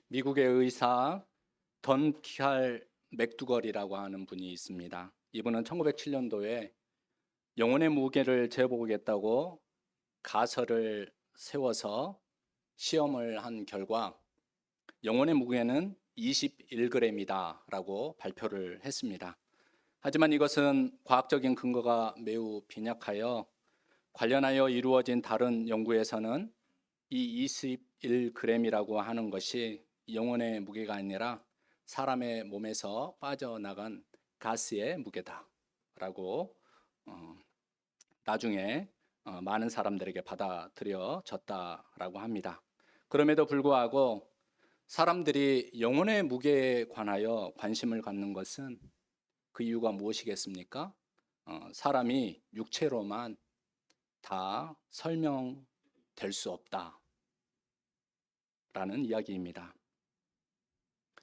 미국의 의사 던칼 맥두걸이라고 하는 분이 있습니다. 이분은 1907년도에 영혼의 무게를 재보겠다고 가설을 세워서 시험을 한 결과 영혼의 무게는 21g이다 라고 발표를 했습니다. 하지만 이것은 과학적인 근거가 매우 빈약하여 관련하여 이루어진 다른 연구에서는 이 21g이라고 하는 것이 영혼의 무게가 아니라 사람의 몸에서 빠져나간 가스의 무게다라고 나중에 많은 사람들에게 받아들여졌다라고 합니다. 그럼에도 불구하고 사람들이 영혼의 무게에 관하여 관심을 갖는 것은 그 이유가 무엇이겠습니까? 사람이 육체로만 다 설명될 수 없다. 라는 이야기입니다.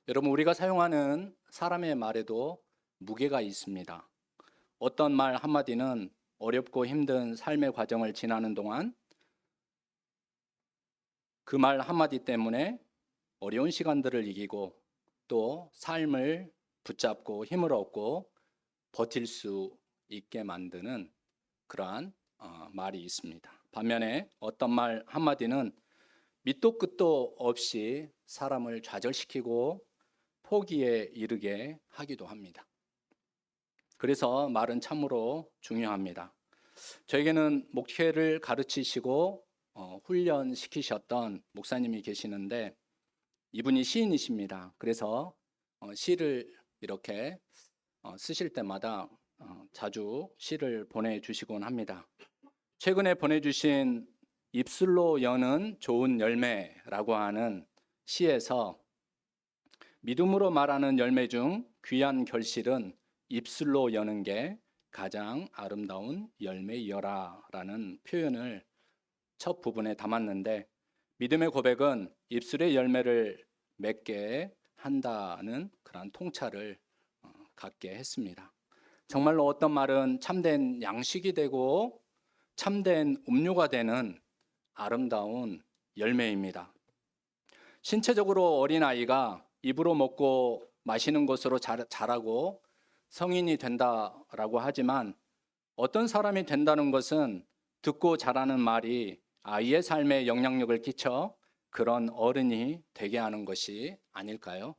여러분, 우리가 사용하는 사람의 말에도 무게가 있습니다. 어떤 말 한마디는 어렵고 힘든 삶의 과정을 지나는 동안 그 말 한마디 때문에 어려운 시간들을 이기고 또 삶을 붙잡고 힘을 얻고 버틸 수 있게 만드는 그러한 말이 있습니다. 반면에 어떤 말 한마디는 밑도 끝도 없이 사람을 좌절시키고 포기에 이르게 하기도 합니다. 그래서 말은 참으로 중요합니다. 저에게는 목회를 가르치시고 훈련시키셨던 목사님이 계시는데 이분이 시인이십니다. 그래서 시를 이렇게 쓰실 때마다 자주 시를 보내주시곤 합니다. 최근에 보내주신 입술로 여는 좋은 열매라고 하는 시에서 믿음으로 말하는 열매 중 귀한 결실은 입술로 여는 게 가장 아름다운 열매이여라 라는 표현을 첫 부분에 담았는데 믿음의 고백은 입술의 열매를 맺게 한다는 그런 통찰을 갖게 했습니다. 정말로 어떤 말은 참된 양식이 되고 참된 음료가 되는 아름다운 열매입니다. 신체적으로 어린아이가 입으로 먹고 마시는 것으로 자라고 성인이 된다라고 하지만 어떤 사람이 된다는 것은 듣고 자라는 말이 아이의 삶에 영향력을 끼쳐 그런 어른이 되게 하는 것이 아닐까요?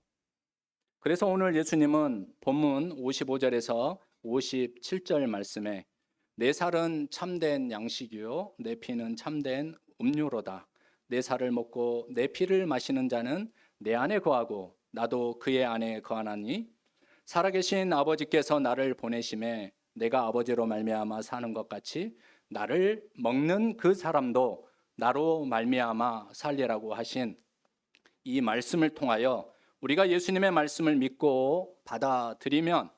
그래서 오늘 예수님은 본문 55절에서 57절 말씀에 내 살은 참된 양식이요 내 피는 참된 음료로다. 내 살을 먹고 내 피를 마시는 자는 내 안에 거하고 나도 그의 안에 거하나니 살아계신 아버지께서 나를 보내심에 내가 아버지로 말미암아 사는 것 같이 나를 먹는 그 사람도 나로 말미암아 살리라고 하신 이 말씀을 통하여 우리가 예수님의 말씀을 믿고 받아들이면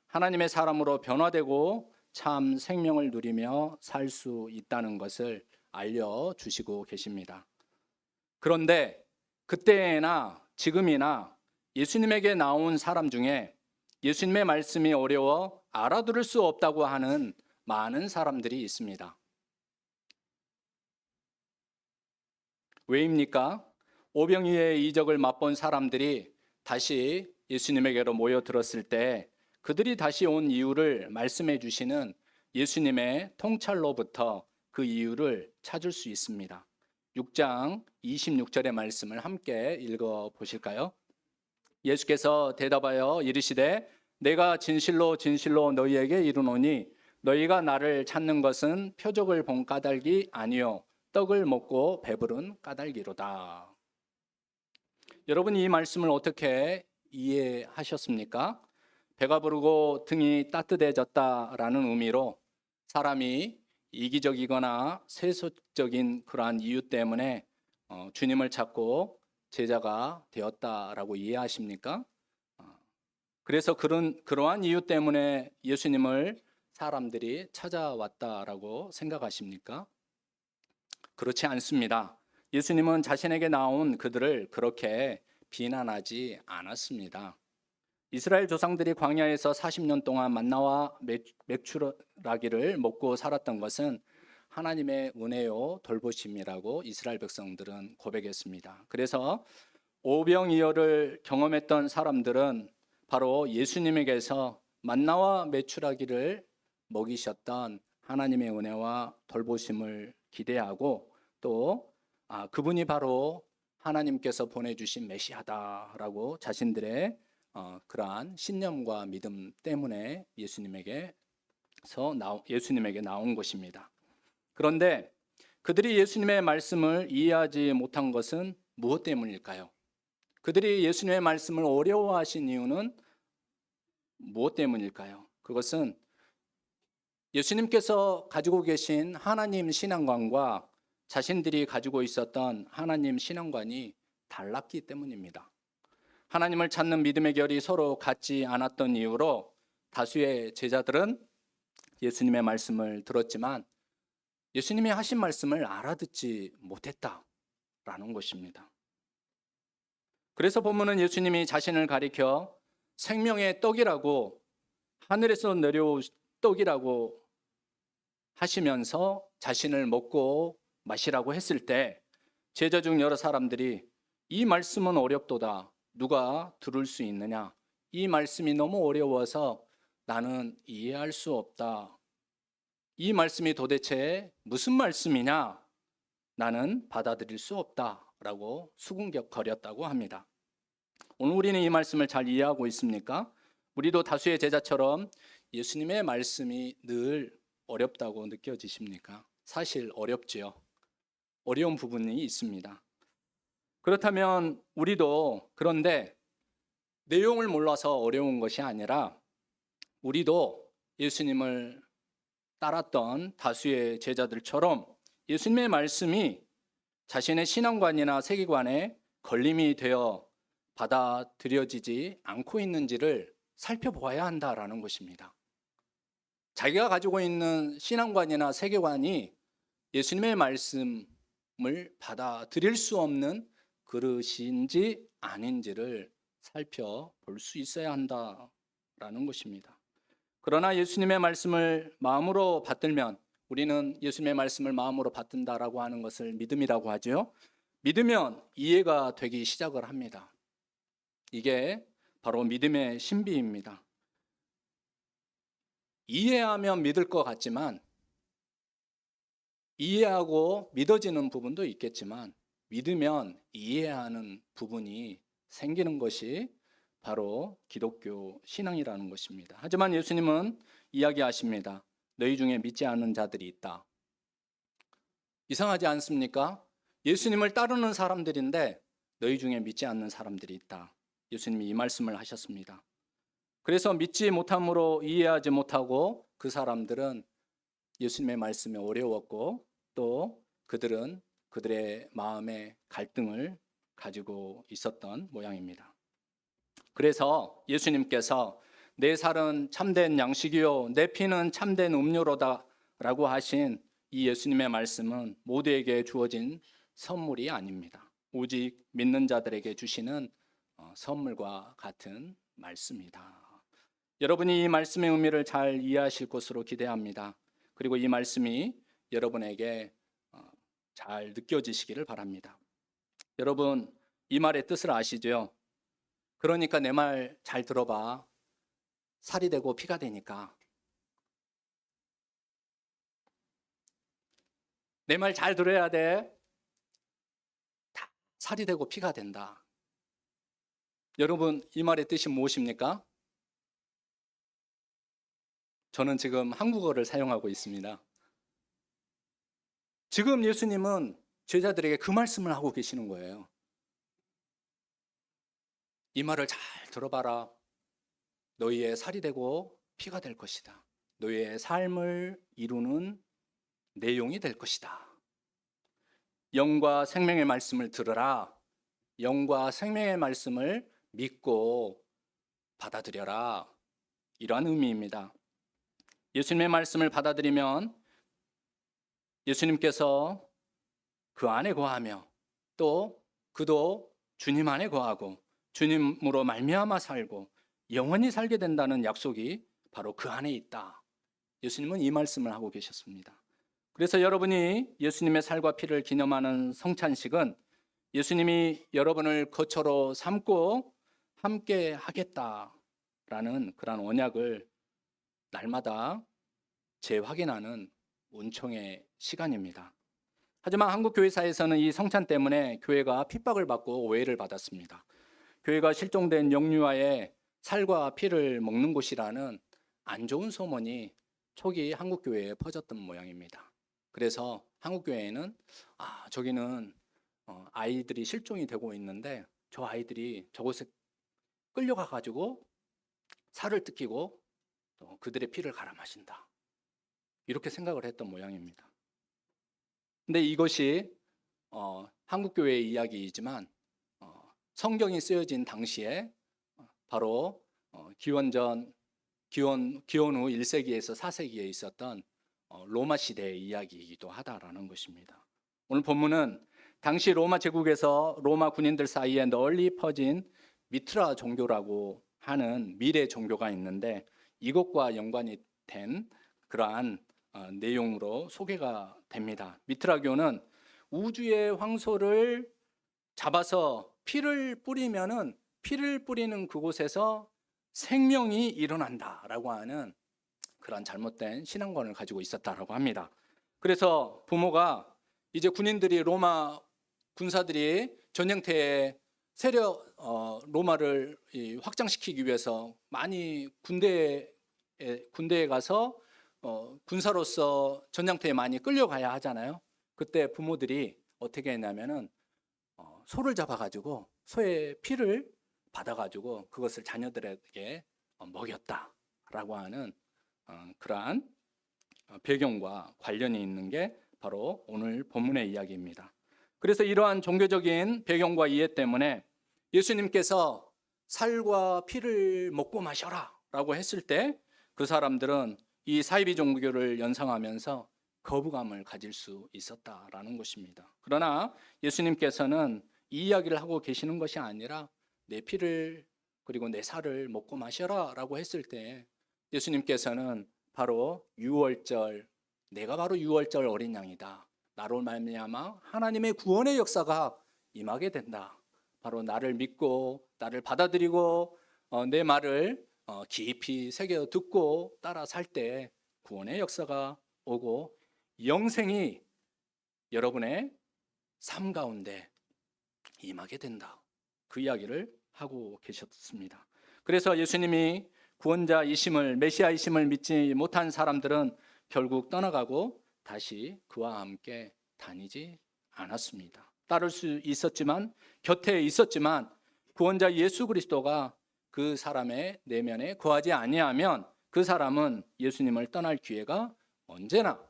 하나님의 사람으로 변화되고 참 생명을 누리며 살 수 있다는 것을 알려주시고 계십니다. 그런데 그때나 지금이나 예수님에게 나온 사람 중에 예수님의 말씀이 어려워 알아들을 수 없다고 하는 많은 사람들이 있습니다. 왜입니까? 오병이의 이적을 맛본 사람들이 다시 예수님에게로 모여들었을 때 그들이 다시 온 이유를 말씀해 주시는 예수님의 통찰로부터 그 이유를 찾을 수 있습니다. 6장 26절의 말씀을 함께 읽어 보실까요? 예수께서 대답하여 이르시되 내가 진실로 진실로 너희에게 이르노니 너희가 나를 찾는 것은 표적을 본 까닭이 아니요 떡을 먹고 배부른 까닭이로다. 여러분 이 말씀을 어떻게 이해하셨습니까? 배가 부르고 등이 따뜻해졌다라는 의미로 사람이 이기적이거나 세속적인 그러한 이유 때문에 주님을 찾고 제자가 되었다라고 이해하십니까? 그래서 그러한 이유 때문에 예수님을 사람들이 찾아왔다라고 생각하십니까? 그렇지 않습니다. 예수님은 자신에게 나온 그들을 그렇게 비난하지 않았습니다. 이스라엘 조상들이 광야에서 40년 동안 만나와 맥주라기를 먹고 살았던 것은 하나님의 은혜요 돌보심이라고 이스라엘 백성들은 고백했습니다. 그래서 오병이어를 경험했던 사람들은 바로 예수님에게서 만나와 메추라기를 먹이셨던 하나님의 은혜와 돌보심을 기대하고 또 그분이 바로 하나님께서 보내주신 메시아다라고 자신들의 그러한 신념과 믿음 때문에 예수님에게 나온 것입니다. 그런데 그들이 예수님의 말씀을 이해하지 못한 것은 무엇 때문일까요? 그들이 예수님의 말씀을 어려워하신 이유는 무엇 때문일까요? 그것은 예수님께서 가지고 계신 하나님 신앙관과 자신들이 가지고 있었던 하나님 신앙관이 달랐기 때문입니다. 하나님을 찾는 믿음의 결이 서로 같지 않았던 이유로 다수의 제자들은 예수님의 말씀을 들었지만 예수님이 하신 말씀을 알아듣지 못했다라는 것입니다. 그래서 본문은 예수님이 자신을 가리켜 생명의 떡이라고, 하늘에서 내려온 떡이라고 하시면서 자신을 먹고 마시라고 했을 때 제자 중 여러 사람들이 이 말씀은 어렵도다. 누가 들을 수 있느냐? 이 말씀이 너무 어려워서 나는 이해할 수 없다. 이 말씀이 도대체 무슨 말씀이냐? 나는 받아들일 수 없다라고 수군거렸다고 합니다. 오늘 우리는 이 말씀을 잘 이해하고 있습니까? 우리도 다수의 제자처럼 예수님의 말씀이 늘 어렵다고 느껴지십니까? 사실 어렵지요. 어려운 부분이 있습니다. 그렇다면 우리도, 그런데 내용을 몰라서 어려운 것이 아니라 우리도 예수님을 따랐던 다수의 제자들처럼 예수님의 말씀이 자신의 신앙관이나 세계관에 걸림이 되어 받아들여지지 않고 있는지를 살펴보아야 한다라는 것입니다. 자기가 가지고 있는 신앙관이나 세계관이 예수님의 말씀을 받아들일 수 없는 그릇인지 아닌지를 살펴볼 수 있어야 한다라는 것입니다. 그러나 예수님의 말씀을 마음으로 받들면, 우리는 예수님의 말씀을 마음으로 받든다라고 하는 것을 믿음이라고 하죠. 믿으면 이해가 되기 시작을 합니다. 이게 바로 믿음의 신비입니다. 이해하면 믿을 것 같지만, 이해하고 믿어지는 부분도 있겠지만 믿으면 이해하는 부분이 생기는 것이 바로 기독교 신앙이라는 것입니다. 하지만 예수님은 이야기하십니다. 너희 중에 믿지 않는 자들이 있다. 이상하지 않습니까? 예수님을 따르는 사람들인데 너희 중에 믿지 않는 사람들이 있다. 예수님이 이 말씀을 하셨습니다. 그래서 믿지 못함으로 이해하지 못하고 그 사람들은 예수님의 말씀이 어려웠고 또 그들은 그들의 마음의 갈등을 가지고 있었던 모양입니다. 그래서 예수님께서 내 살은 참된 양식이요 내 피는 참된 음료로다 라고 하신 이 예수님의 말씀은 모두에게 주어진 선물이 아닙니다. 오직 믿는 자들에게 주시는 선물과 같은 말씀이다. 여러분이 이 말씀의 의미를 잘 이해하실 것으로 기대합니다. 그리고 이 말씀이 여러분에게 잘 느껴지시기를 바랍니다. 여러분, 이 말의 뜻을 아시죠? 그러니까 내 말 잘 들어봐. 살이 되고 피가 되니까. 내 말 잘 들어야 돼. 다 살이 되고 피가 된다. 여러분, 이 말의 뜻이 무엇입니까? 저는 지금 한국어를 사용하고 있습니다. 지금 예수님은 제자들에게 그 말씀을 하고 계시는 거예요. 이 말을 잘 들어봐라. 너희의 살이 되고 피가 될 것이다. 너희의 삶을 이루는 내용이 될 것이다. 영과 생명의 말씀을 들으라. 영과 생명의 말씀을 믿고 받아들여라. 이러한 의미입니다. 예수님의 말씀을 받아들이면 예수님께서 그 안에 거하며 또 그도 주님 안에 거하고 주님으로 말미암아 살고 영원히 살게 된다는 약속이 바로 그 안에 있다. 예수님은 이 말씀을 하고 계셨습니다. 그래서 여러분이 예수님의 살과 피를 기념하는 성찬식은 예수님이 여러분을 거처로 삼고 함께 하겠다라는 그런 언약을 날마다 재확인하는 은총의 시간입니다. 하지만 한국 교회사에서는 이 성찬 때문에 교회가 핍박을 받고 오해를 받았습니다. 교회가 실종된 영유아의 살과 피를 먹는 곳이라는 안 좋은 소문이 초기 한국 교회에 퍼졌던 모양입니다. 그래서 한국 교회에는 저기는 아이들이 실종이 되고 있는데 저 아이들이 저곳에 끌려가 가지고 살을 뜯기고 또 그들의 피를 갈아 마신다, 이렇게 생각을 했던 모양입니다. 근데 이것이 한국 교회의 이야기이지만 성경이 쓰여진 당시에 바로 기원 후 1세기에서 4세기에 있었던 로마 시대의 이야기이기도 하다라는 것입니다. 오늘 본문은 당시 로마 제국에서 로마 군인들 사이에 널리 퍼진 미트라 종교라고 하는 미래 종교가 있는데 이것과 연관이 된 그러한 내용으로 소개가 됩니다. 미트라교는 우주의 황소를 잡아서 피를 뿌리는 그곳에서 생명이 일어난다라고 하는 그런 잘못된 신앙관을 가지고 있었다라고 합니다. 그래서 부모가 이제 로마 군사들이 전쟁터에 로마를 확장시키기 위해서 많이 군대에 가서 군사로서 전장터에 많이 끌려가야 하잖아요. 그때 부모들이 어떻게 했냐면은 소를 잡아가지고 소의 피를 받아가지고 그것을 자녀들에게 먹였다라고 하는 그러한 배경과 관련이 있는 게 바로 오늘 본문의 이야기입니다. 그래서 이러한 종교적인 배경과 이해 때문에 예수님께서 살과 피를 먹고 마셔라 라고 했을 때 그 사람들은 이 사이비 종교를 연상하면서 거부감을 가질 수 있었다라는 것입니다. 그러나 예수님께서는 이 이야기를 하고 계시는 것이 아니라 내 피를 그리고 내 살을 먹고 마셔라 라고 했을 때 예수님께서는 바로 유월절, 내가 바로 유월절 어린 양이다, 나로 말미암아 하나님의 구원의 역사가 임하게 된다, 바로 나를 믿고 나를 받아들이고 내 말을 깊이 새겨 듣고 따라 살 때 구원의 역사가 오고 영생이 여러분의 삶 가운데 임하게 된다, 그 이야기를 하고 계셨습니다. 그래서 예수님이 구원자이심을, 메시아이심을 믿지 못한 사람들은 결국 떠나가고 다시 그와 함께 다니지 않았습니다. 따를 수 있었지만, 곁에 있었지만 구원자 예수 그리스도가 그 사람의 내면에 거하지 아니하면 그 사람은 예수님을 떠날 기회가 언제나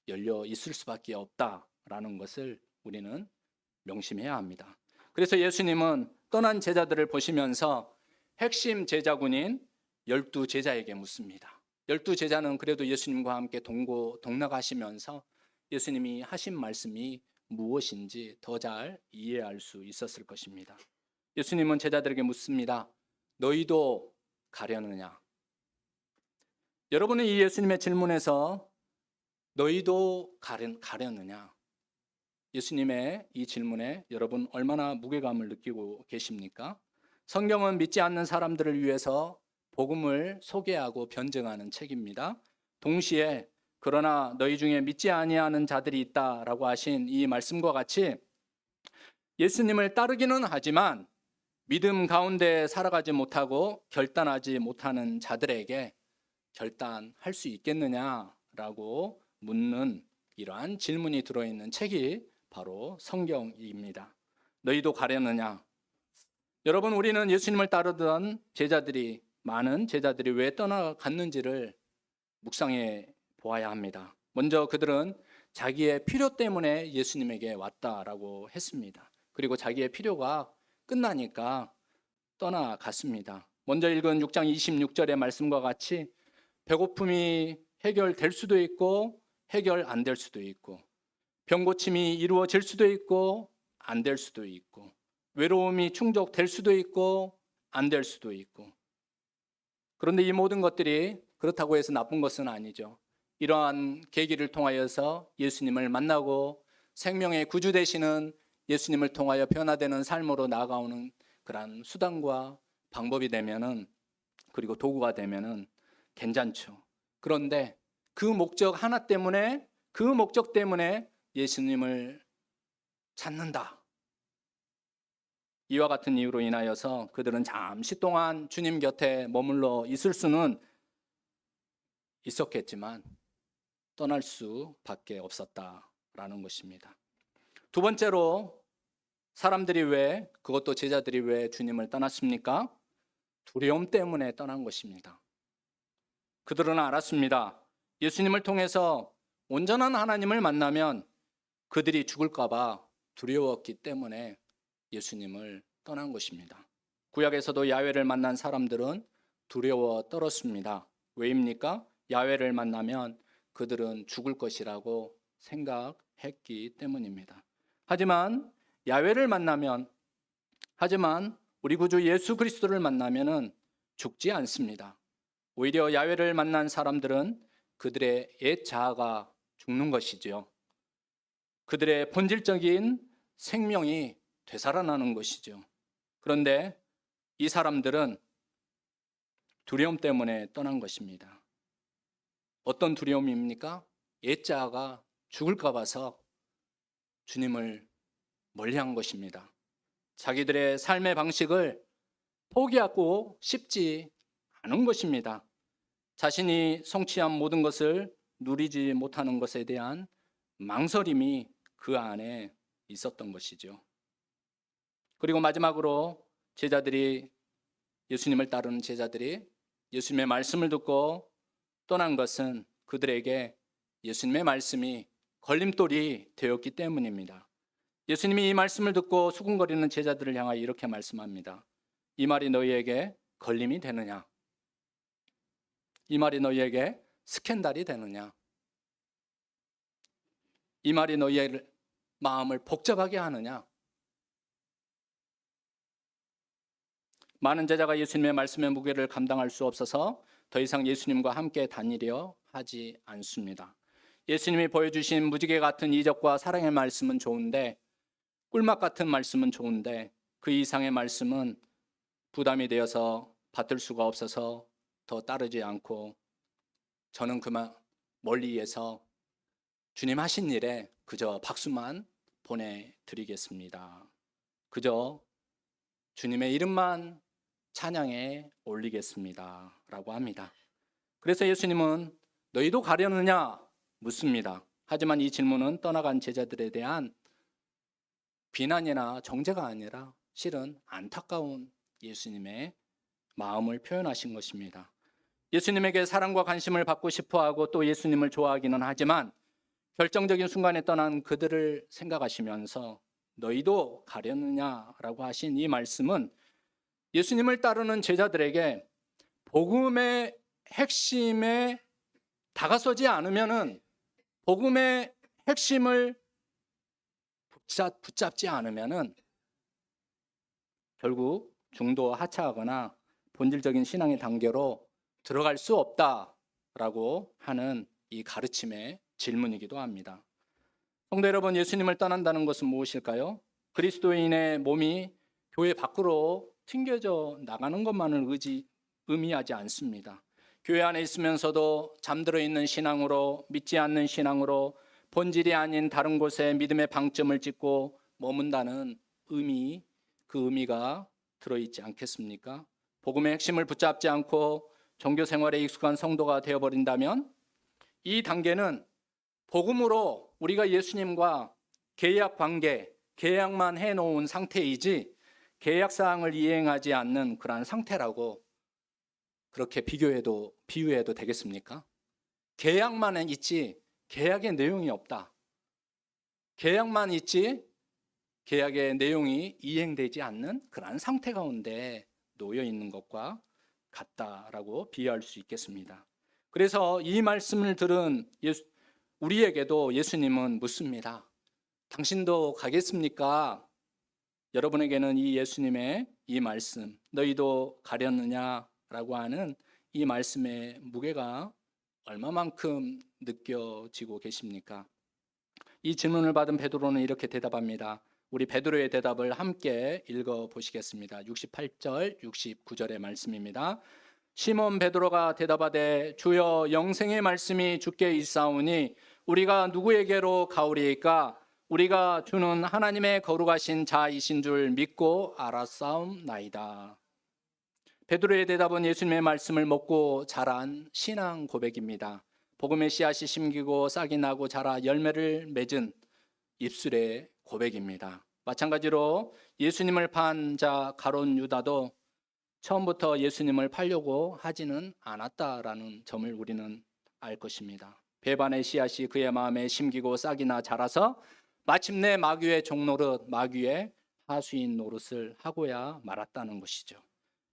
열려 있을 수밖에 없다라는 것을 우리는 명심해야 합니다. 그래서 예수님은 떠난 제자들을 보시면서 핵심 제자군인 12제자에게 묻습니다. 12제자는 그래도 예수님과 함께 동락하시면서 예수님이 하신 말씀이 무엇인지 더 잘 이해할 수 있었을 것입니다. 예수님은 제자들에게 묻습니다. 너희도 가려느냐? 여러분은 이 예수님의 질문에서 너희도 가려느냐? 예수님의 이 질문에 여러분 얼마나 무게감을 느끼고 계십니까? 성경은 믿지 않는 사람들을 위해서 복음을 소개하고 변증하는 책입니다. 동시에 그러나 너희 중에 믿지 아니하는 자들이 있다라고 하신 이 말씀과 같이 예수님을 따르기는 하지만 믿음 가운데 살아가지 못하고 결단하지 못하는 자들에게 결단할 수 있겠느냐라고 묻는 이러한 질문이 들어있는 책이 바로 성경입니다. 너희도 가려느냐? 여러분, 우리는 예수님을 따르던 많은 제자들이 왜 떠나갔는지를 묵상해 보아야 합니다. 먼저 그들은 자기의 필요 때문에 예수님에게 왔다라고 했습니다. 그리고 자기의 필요가 끝나니까 떠나갔습니다. 먼저 읽은 6장 26절의 말씀과 같이 배고픔이 해결될 수도 있고 해결 안 될 수도 있고, 병고침이 이루어질 수도 있고 안 될 수도 있고, 외로움이 충족될 수도 있고 안 될 수도 있고. 그런데 이 모든 것들이 그렇다고 해서 나쁜 것은 아니죠. 이러한 계기를 통하여서 예수님을 만나고 생명의 구주 되시는 예수님을 통하여 변화되는 삶으로 나아가는 그런 수단과 방법이 되면은, 그리고 도구가 되면은 괜찮죠. 그런데 그 목적 하나 때문에, 그 목적 때문에 예수님을 찾는다, 이와 같은 이유로 인하여서 그들은 잠시 동안 주님 곁에 머물러 있을 수는 있었겠지만 떠날 수밖에 없었다라는 것입니다. 두 번째로, 사람들이 왜, 그것도 제자들이 왜 주님을 떠났습니까? 두려움 때문에 떠난 것입니다. 그들은 알았습니다. 예수님을 통해서 온전한 하나님을 만나면 그들이 죽을까 봐 두려웠기 때문에 예수님을 떠난 것입니다. 구약에서도 야훼를 만난 사람들은 두려워 떨었습니다. 왜입니까? 야훼를 만나면 그들은 죽을 것이라고 생각했기 때문입니다. 하지만 야훼를 만나면, 하지만 우리 구주 예수 그리스도를 만나면은 죽지 않습니다. 오히려 야훼를 만난 사람들은 그들의 옛 자아가 죽는 것이지요. 그들의 본질적인 생명이 되살아나는 것이죠. 그런데 이 사람들은 두려움 때문에 떠난 것입니다. 어떤 두려움입니까? 옛 자아가 죽을까 봐서 주님을 멀리한 것입니다. 자기들의 삶의 방식을 포기하고 싶지 않은 것입니다. 자신이 성취한 모든 것을 누리지 못하는 것에 대한 망설임이 그 안에 있었던 것이죠. 그리고 마지막으로 예수님을 따르는 제자들이 예수님의 말씀을 듣고 떠난 것은 그들에게 예수님의 말씀이 걸림돌이 되었기 때문입니다. 예수님이 이 말씀을 듣고 수군거리는 제자들을 향하여 이렇게 말씀합니다. 이 말이 너희에게 걸림이 되느냐? 이 말이 너희에게 스캔들이 되느냐? 이 말이 너희의 마음을 복잡하게 하느냐? 많은 제자가 예수님의 말씀의 무게를 감당할 수 없어서 더 이상 예수님과 함께 다니려 하지 않습니다. 예수님이 보여주신 무지개 같은 이적과 사랑의 말씀은 좋은데, 꿀맛 같은 말씀은 좋은데 그 이상의 말씀은 부담이 되어서 받들 수가 없어서 더 따르지 않고, 저는 그만 멀리에서 주님 하신 일에 그저 박수만 보내드리겠습니다. 그저 주님의 이름만 찬양에 올리겠습니다 라고 합니다. 그래서 예수님은 너희도 가려느냐 묻습니다. 하지만 이 질문은 떠나간 제자들에 대한 비난이나 정죄가 아니라 실은 안타까운 예수님의 마음을 표현하신 것입니다. 예수님에게 사랑과 관심을 받고 싶어하고 또 예수님을 좋아하기는 하지만 결정적인 순간에 떠난 그들을 생각하시면서 너희도 가려느냐라고 하신 이 말씀은 예수님을 따르는 제자들에게 복음의 핵심에 다가서지 않으면은, 복음의 핵심을 붙잡지 않으면은 결국 중도 하차하거나 본질적인 신앙의 단계로 들어갈 수 없다라고 하는 이 가르침의 질문이기도 합니다. 성도 여러분, 예수님을 떠난다는 것은 무엇일까요? 그리스도인의 몸이 교회 밖으로 튕겨져 나가는 것만을 의미하지 않습니다. 교회 안에 있으면서도 잠들어 있는 신앙으로, 믿지 않는 신앙으로, 본질이 아닌 다른 곳에 믿음의 방점을 찍고 머문다는 의미, 그 의미가 들어있지 않겠습니까? 복음의 핵심을 붙잡지 않고 종교 생활에 익숙한 성도가 되어버린다면 이 단계는 복음으로 우리가 예수님과 계약 관계, 계약만 해놓은 상태이지 계약사항을 이행하지 않는 그러한 상태라고 그렇게 비유해도 되겠습니까? 계약만 있지 계약의 내용이 없다. 계약만 있지 계약의 내용이 이행되지 않는 그러한 상태 가운데 놓여 있는 것과 같다라고 비유할 수 있겠습니다. 그래서 이 말씀을 들은 우리에게도 예수님은 묻습니다. 당신도 가겠습니까? 여러분에게는 이 예수님의 이 말씀, 너희도 가렸느냐라고 하는 이 말씀의 무게가 얼마만큼 느껴지고 계십니까? 이 질문을 받은 베드로는 이렇게 대답합니다. 우리 베드로의 대답을 함께 읽어 보시겠습니다. 68절, 69절의 말씀입니다. 시몬 베드로가 대답하되 주여 영생의 말씀이 주께 있사오니 우리가 누구에게로 가오리이까? 우리가 주는 하나님의 거룩하신 자이신 줄 믿고 알았사옵나이다. 베드로의 대답은 예수님의 말씀을 먹고 자란 신앙 고백입니다. 복음의 씨앗이 심기고 싹이 나고 자라 열매를 맺은 입술의 고백입니다. 마찬가지로 예수님을 판 자 가룟 유다도 처음부터 예수님을 팔려고 하지는 않았다라는 점을 우리는 알 것입니다. 배반의 씨앗이 그의 마음에 심기고 싹이 나 자라서 마침내 마귀의 종노릇, 마귀의 하수인 노릇을 하고야 말았다는 것이죠.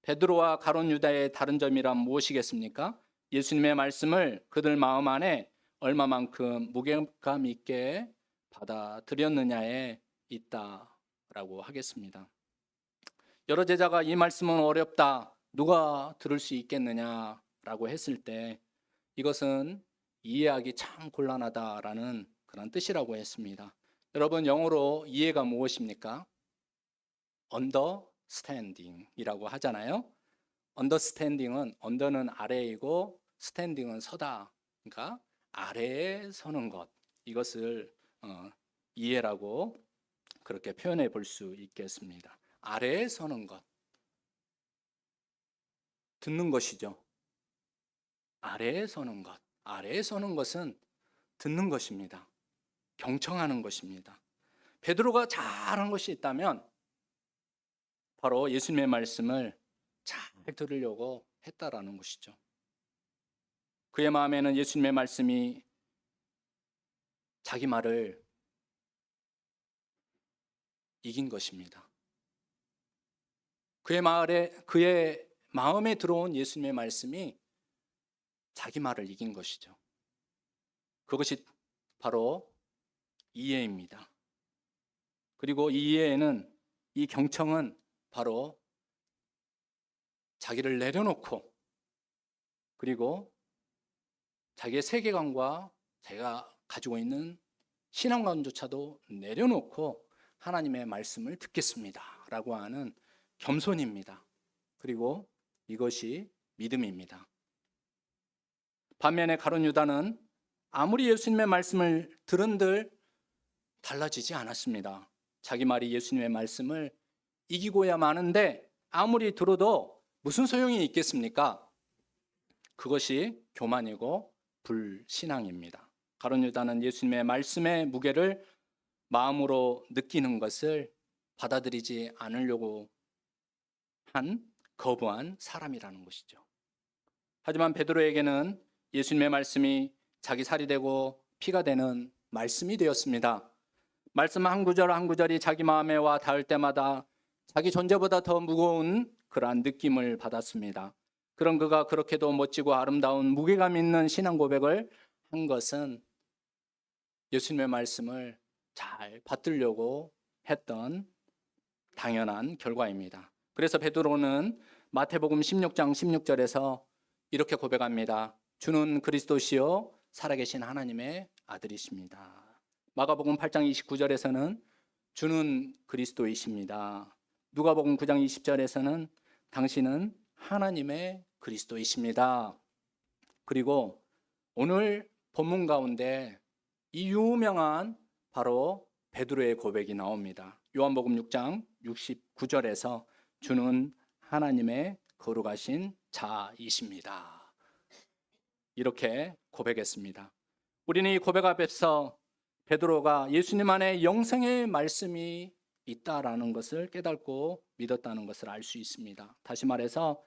베드로와 가룟 유다의 다른 점이란 무엇이겠습니까? 예수님의 말씀을 그들 마음 안에 얼마만큼 무게감 있게 받아들였느냐에 있다라고 하겠습니다. 여러 제자가 이 말씀은 어렵다, 누가 들을 수 있겠느냐라고 했을 때 이것은 이해하기 참 곤란하다라는 그런 뜻이라고 했습니다. 여러분, 영어로 이해가 무엇입니까? understanding이라고 하잖아요. understanding은 under는 아래이고 standing은 서다. 그러니까 아래에 서는 것. 이것을 이해라고 그렇게 표현해 볼 수 있겠습니다. 아래에 서는 것. 듣는 것이죠. 아래에 서는 것. 아래에 서는 것은 듣는 것입니다. 경청하는 것입니다. 베드로가 잘한 것이 있다면 바로 예수님의 말씀을 잘 들으려고 했다라는 것이죠. 그의 마음에는 예수님의 말씀이 자기 말을 이긴 것입니다. 그의 마음에 들어온 예수님의 말씀이 자기 말을 이긴 것이죠. 그것이 바로 이해입니다. 그리고 이 이해에는, 이 경청은 바로 자기를 내려놓고 그리고 자기의 세계관과 자기가 가지고 있는 신앙관조차도 내려놓고 하나님의 말씀을 듣겠습니다 라고 하는 겸손입니다. 그리고 이것이 믿음입니다. 반면에 가룟 유다는 아무리 예수님의 말씀을 들은들 달라지지 않았습니다. 자기 말이 예수님의 말씀을 이기고야 마는데 아무리 들어도 무슨 소용이 있겠습니까? 그것이 교만이고 불신앙입니다. 가룟 유다는 예수님의 말씀의 무게를 마음으로 느끼는 것을 받아들이지 않으려고 거부한 사람이라는 것이죠. 하지만 베드로에게는 예수님의 말씀이 자기 살이 되고 피가 되는 말씀이 되었습니다. 말씀 한 구절 한 구절이 자기 마음에 와 닿을 때마다 자기 존재보다 더 무거운 그러한 느낌을 받았습니다. 그런 그가 그렇게도 멋지고 아름다운 무게감 있는 신앙 고백을 한 것은 예수님의 말씀을 잘 받들려고 했던 당연한 결과입니다. 그래서 베드로는 마태복음 16장 16절에서 이렇게 고백합니다. 주는 그리스도시요 살아계신 하나님의 아들이십니다. 마가복음 8장 29절에서는 주는 그리스도이십니다. 누가복음 9장 20절에서는 당신은 하나님의 그리스도이십니다. 그리고 오늘 본문 가운데 이 유명한 바로 베드로의 고백이 나옵니다. 요한복음 6장 69절에서 주는 하나님의 거룩하신 자이십니다. 이렇게 고백했습니다. 우리는 이 고백 앞에서 베드로가 예수님 안에 영생의 말씀이 있다라는 것을 깨닫고 믿었다는 것을 알 수 있습니다. 다시 말해서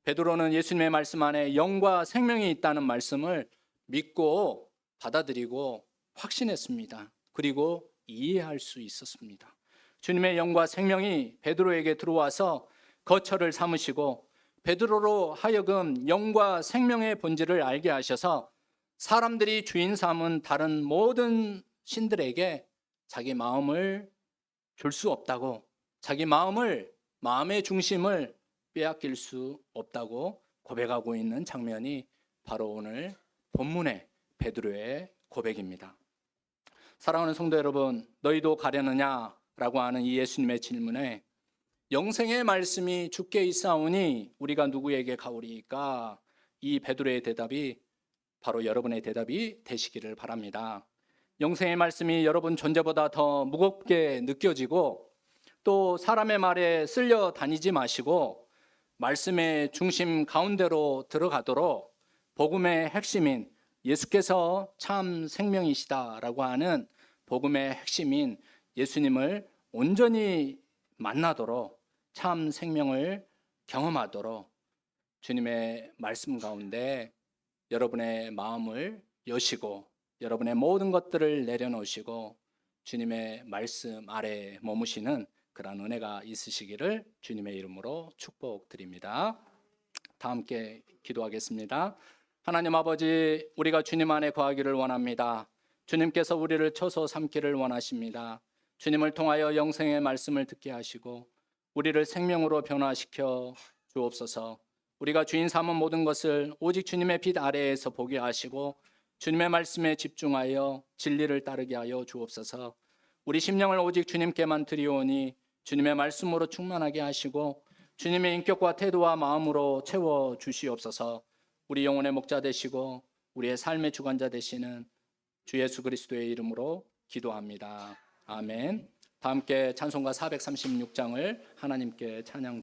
베드로는 예수님의 말씀 안에 영과 생명이 있다는 말씀을 믿고 받아들이고 확신했습니다. 그리고 이해할 수 있었습니다. 주님의 영과 생명이 베드로에게 들어와서 거처를 삼으시고 베드로로 하여금 영과 생명의 본질을 알게 하셔서 사람들이 주인 삼은 다른 모든 신들에게 자기 마음을 줄 수 없다고, 자기 마음의 중심을 빼앗길 수 없다고 고백하고 있는 장면이 바로 오늘 본문의 베드로의 고백입니다. 사랑하는 성도 여러분, 너희도 가려느냐? 라고 하는 이 예수님의 질문에 영생의 말씀이 주께 있사오니 우리가 누구에게 가오리이까? 이 베드로의 대답이 바로 여러분의 대답이 되시기를 바랍니다. 영생의 말씀이 여러분 존재보다 더 무겁게 느껴지고 또 사람의 말에 쓸려 다니지 마시고 말씀의 중심 가운데로 들어가도록 복음의 핵심인 예수께서 참 생명이시다라고 하는 복음의 핵심인 예수님을 온전히 만나도록 참 생명을 경험하도록 주님의 말씀 가운데 여러분의 마음을 여시고 여러분의 모든 것들을 내려놓으시고 주님의 말씀 아래 머무시는 그런 은혜가 있으시기를 주님의 이름으로 축복드립니다. 다 함께 기도하겠습니다. 하나님 아버지, 우리가 주님 안에 거하기를 원합니다. 주님께서 우리를 처소 삼기를 원하십니다. 주님을 통하여 영생의 말씀을 듣게 하시고 우리를 생명으로 변화시켜 주옵소서. 우리가 주인 삼은 모든 것을 오직 주님의 빛 아래에서 보게 하시고 주님의 말씀에 집중하여 진리를 따르게 하여 주옵소서. 우리 심령을 오직 주님께만 드리오니 주님의 말씀으로 충만하게 하시고 주님의 인격과 태도와 마음으로 채워 주시옵소서. 우리 영혼의 목자 되시고 우리의 삶의 주관자 되시는 주 예수 그리스도의 이름으로 기도합니다. 아멘. 다 함께 찬송가 436장을 하나님께 찬양